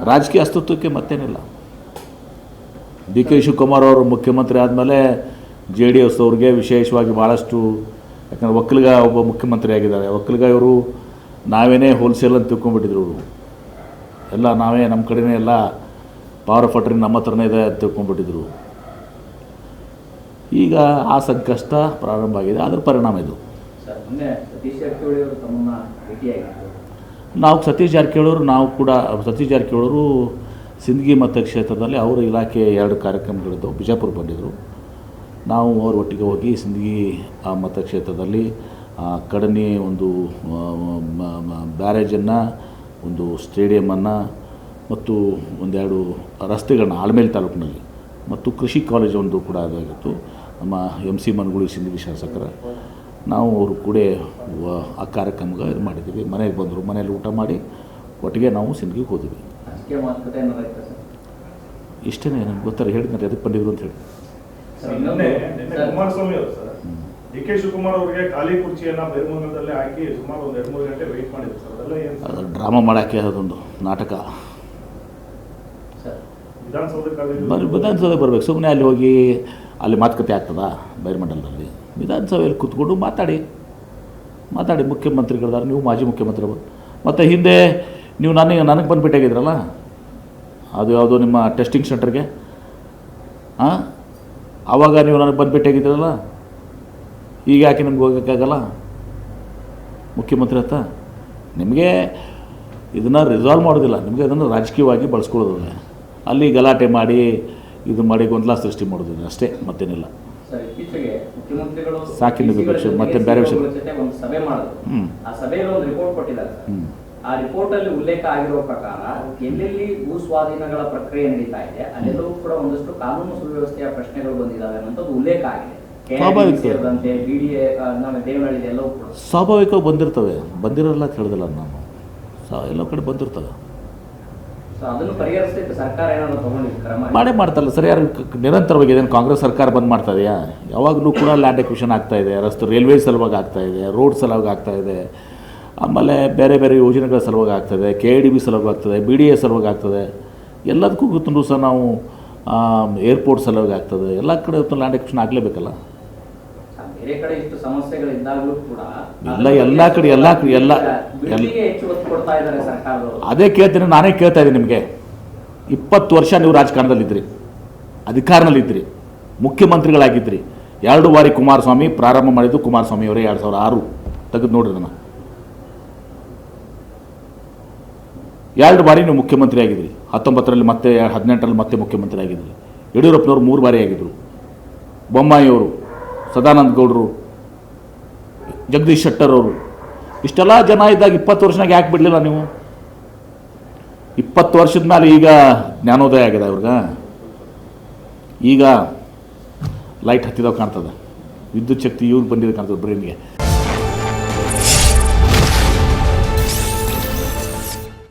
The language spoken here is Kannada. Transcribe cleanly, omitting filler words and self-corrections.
ರಾಜಕೀಯ ಅಸ್ತಿತ್ವಕ್ಕೆ ಮತ್ತೇನಿಲ್ಲ. ಡಿ ಕೆ ಶಿವಕುಮಾರ್ ಅವರು ಮುಖ್ಯಮಂತ್ರಿ ಆದಮೇಲೆ JDS ಅವ್ರಿಗೆ ವಿಶೇಷವಾಗಿ ಭಾಳಷ್ಟು, ಯಾಕಂದರೆ ಒಕ್ಕಲಿಗ ಒಬ್ಬ ಮುಖ್ಯಮಂತ್ರಿ ಆಗಿದ್ದಾರೆ. ಒಕ್ಕಲಿಗ ಇವರು ನಾವೇನೇ ಹೋಲ್ಸೇಲ್ ಅಂತ ತಿಳ್ಕೊಂಡ್ಬಿಟ್ಟಿದ್ರು. ಅವರು ಎಲ್ಲ ನಾವೇ ನಮ್ಮ ಕಡೆನೇ ಎಲ್ಲ ಪವರ್ ಆಫ್ ಅಟರ್ನಿ ನಮ್ಮ ಹತ್ರನೇ ಇದೆ ಅಂತ ತಿಳ್ಕೊಂಡ್ಬಿಟ್ಟಿದ್ರು. ಈಗ ಆ ಸಂಕಷ್ಟ ಪ್ರಾರಂಭ ಆಗಿದೆ. ಅದರ ಪರಿಣಾಮ ಇದು. ನಾವು ಸತೀಶ್ ಜಾರಕಿಹೊಳಿ ನಾವು ಕೂಡ ಸತೀಶ್ ಜಾರಕಿಹೊಳಿ ಸಿಂದಗಿ ಮತಕ್ಷೇತ್ರದಲ್ಲಿ ಅವರ ಇಲಾಖೆ 2 ಕಾರ್ಯಕ್ರಮಗಳಿದ್ದವು. ಬಿಜಾಪುರ ಬಂದಿದ್ದರು. ನಾವು ಅವ್ರ ಒಟ್ಟಿಗೆ ಹೋಗಿ ಸಿಂದಗಿ ಆ ಮತಕ್ಷೇತ್ರದಲ್ಲಿ ಕಡನಿ ಒಂದು ಬ್ಯಾರೇಜನ್ನು, ಒಂದು ಸ್ಟೇಡಿಯಮನ್ನು ಮತ್ತು 1-2 ರಸ್ತೆಗಳನ್ನ ಆಲ್ಮೇಲ್ ತಾಲೂಕಿನಲ್ಲಿ ಮತ್ತು ಕೃಷಿ ಕಾಲೇಜ್ ಒಂದು ಕೂಡ ಅದಾಗಿತ್ತು. ನಮ್ಮ MC ಮನಗೂಳಿ ಸಿಂದಗಿ ಶಾಸಕರ ನಾವು ಅವರು ಕೂಡ ಆ ಕಾರ್ಯಕ್ರಮಕ್ಕೆ ಇದು ಮಾಡಿದ್ದೀವಿ. ಮನೆಗೆ ಬಂದರು, ಮನೇಲಿ ಊಟ ಮಾಡಿ ಒಟ್ಟಿಗೆ ನಾವು ಸಿಂದಗಿಗೆ ಹೋದ್ವಿ. ಇಷ್ಟೇ ನನಗೆ ಗೊತ್ತಾರೆ, ಹೇಳಿದ್ರೆ ಎದಕ್ಕೆ ಬಂದಿದ್ರು ಅಂತ ಹೇಳಿ. ಕುಮಾರಸ್ವಾಮಿ ಅವರು ಸರ್ DK ಶಿವಕುಮಾರ್ ಅವರಿಗೆ ಖಾಲಿ ಕುರ್ಚಿಯನ್ನು ಬೈರಮಂಗಲದಲ್ಲಿ ಹಾಕಿ ಸುಮಾರು 2-3 ಗಂಟೆ ವೆಯ್ಟ್ ಮಾಡಿದ್ರು ಸರ್. ಅದೆಲ್ಲ ಏನು ಡ್ರಾಮಾ ಮಾಡೋಕ್ಕೆ ಅದೊಂದು ನಾಟಕ. ವಿಧಾನಸೌಧಕ್ಕೆ ಬರಬೇಕು. ಸುಮ್ಮನೆ ಅಲ್ಲಿ ಹೋಗಿ ಅಲ್ಲಿ ಮಾತುಕತೆ ಆಗ್ತದಾ? ಬೈರಮಂಡಲದಲ್ಲಿ ವಿಧಾನಸಭೆಯಲ್ಲಿ ಕೂತ್ಕೊಂಡು ಮಾತಾಡಿ ಮುಖ್ಯಮಂತ್ರಿಗಳಿದ್ದಾರೆ, ನೀವು ಮಾಜಿ ಮುಖ್ಯಮಂತ್ರಿಗಳು. ಮತ್ತು ಹಿಂದೆ ನೀವು ನನಗೆ ಬಂದು ಭೇಟಿಯಾಗಿದ್ರಲ್ಲ, ಅದು ಯಾವುದೋ ನಿಮ್ಮ ಟೆಸ್ಟಿಂಗ್ ಸೆಂಟರ್ಗೆ, ಆವಾಗ ನೀವು ನನಗೆ ಬಂದು ಭೇಟಿಯಾಗಿದ್ರಲ್ಲ, ಈಗ ಯಾಕೆ ನಿಮ್ಗೆ ಹೋಗೋಕ್ಕಾಗಲ್ಲ ಮುಖ್ಯಮಂತ್ರಿ ಹತ್ರ? ನಿಮಗೆ ಇದನ್ನು ರಿಸಾಲ್ವ್ ಮಾಡೋದಿಲ್ಲ, ನಿಮಗೆ ಅದನ್ನು ರಾಜಕೀಯವಾಗಿ ಬಳಸ್ಕೊಳ್ಳೋದಿಲ್ಲ. ಅಲ್ಲಿ ಗಲಾಟೆ ಮಾಡಿ ಇದು ಮಾಡಿ ಗೊಂದಲ ಸೃಷ್ಟಿ ಮಾಡೋದಿಲ್ಲ ಅಷ್ಟೇ, ಮತ್ತೇನಿಲ್ಲ. ಸಾಕಿನ ವಿಪಕ್ಷ ಮತ್ತೆ ಬೇರೆ ವಿಷಯ. ಆ ರಿಪೋರ್ಟ್ ಅಲ್ಲಿ ಉಲ್ಲೇಖ ಆಗಿರುವ ಪ್ರಕಾರ ಎಲ್ಲೆಲ್ಲಿ ಭೂ ಸ್ವಾಧೀನಗಳ ಪ್ರಕ್ರಿಯೆ ನಡೀತಾ ಇದೆ ಅಲ್ಲೆಲ್ಲವೂ ಕೂಡ ಒಂದಷ್ಟು ಕಾನೂನು ಸುವ್ಯವಸ್ಥೆಯ ಪ್ರಶ್ನೆಗಳು ಬಂದಿದ್ದಾವೆ ಅನ್ನೋದು ಉಲ್ಲೇಖ ಆಗಿದೆ. ಸ್ವಾಭಾವಿಕವಾಗಿ ಬಂದಿರಲ್ಲ ಅಂತ ಹೇಳಿದಿಲ್ಲ ನಾನು, ಎಲ್ಲ ಕಡೆ ಬಂದಿರ್ತವೆ. ಮಾಡೇ ಮಾಡ್ತಾರಲ್ಲ ಸರಿಯಾಗಿ ನಿರಂತರವಾಗಿ. ಇದೇನು ಕಾಂಗ್ರೆಸ್ ಸರ್ಕಾರ ಬಂದ್ ಮಾಡ್ತಾ ಇದೆಯಾ? ಯಾವಾಗಲೂ ಕೂಡ ಲ್ಯಾಂಡ್ ಎಕ್ವಿಷನ್ ಆಗ್ತಾಯಿದೆ, ರಸ್ತೆ ರೈಲ್ವೆ ಸಲುವಾಗಿ ಆಗ್ತಾಯಿದೆ, ರೋಡ್ ಸಲುವಾಗಿ ಆಗ್ತಾಯಿದೆ, ಆಮೇಲೆ ಬೇರೆ ಬೇರೆ ಯೋಜನೆಗಳ ಸಲುವಾಗಿ ಆಗ್ತದೆ, KIDB ಸಲುವಾಗಿ ಆಗ್ತದೆ, BDA ಸಲುವಾಗಿ ಆಗ್ತದೆ. ಎಲ್ಲದಕ್ಕೂ ಗೊತ್ತೂ ಸಹ ನಾವು ಏರ್ಪೋರ್ಟ್ ಸಲುವಾಗಿ ಆಗ್ತದೆ. ಎಲ್ಲ ಕಡೆ ಲ್ಯಾಂಡ್ ಎಕ್ವಿಷನ್ ಆಗಲೇಬೇಕಲ್ಲ. ಎಲ್ಲ ಕಡೆ ಅದೇ ಕೇಳ್ತೀನಿ, ನಾನೇ ಕೇಳ್ತಾ ಇದ್ದೀನಿ ನಿಮಗೆ. 20 ವರ್ಷ ನೀವು ರಾಜಕಾರಣದಲ್ಲಿದ್ದಿರಿ, ಅಧಿಕಾರದಲ್ಲಿದ್ದಿರಿ, ಮುಖ್ಯಮಂತ್ರಿಗಳಾಗಿದ್ದಿರಿ. 2 ಬಾರಿ ಕುಮಾರಸ್ವಾಮಿ ಪ್ರಾರಂಭ ಮಾಡಿದ್ದು ಕುಮಾರಸ್ವಾಮಿ ಅವರೇ. 2006 ತೆಗೆದು ನೋಡ್ರಿ ನಾನು. 2 ಬಾರಿ ನೀವು ಮುಖ್ಯಮಂತ್ರಿ ಆಗಿದ್ರಿ. 19ರಲ್ಲಿ ಮತ್ತೆ 18ರಲ್ಲಿ ಮತ್ತೆ ಮುಖ್ಯಮಂತ್ರಿ ಆಗಿದ್ರಿ. ಯಡಿಯೂರಪ್ಪನವರು 3 ಬಾರಿ ಆಗಿದ್ದರು. ಬೊಮ್ಮಾಯಿಯವರು, ಸದಾನಂದ ಗೌಡರು, ಜಗದೀಶ್ ಶೆಟ್ಟರ್ ಅವರು, ಇಷ್ಟೆಲ್ಲ ಜನ ಇದ್ದಾಗ 20 ವರ್ಷನಾಗ ಯಾಕೆ ಬಿಡಲಿಲ್ಲ ನೀವು? 20 ವರ್ಷದ ಮೇಲೆ ಈಗ ಜ್ಞಾನೋದಯ ಆಗಿದೆ ಅವ್ರಿಗೆ. ಈಗ ಲೈಟ್ ಹತ್ತಿದಾಗ ಕಾಣ್ತದೆ, ವಿದ್ಯುತ್ ಶಕ್ತಿ ಇವ್ರು ಬಂದಿದ್ದು ಕಾಣ್ತದೆ ಬ್ರೈನ್ಗೆ.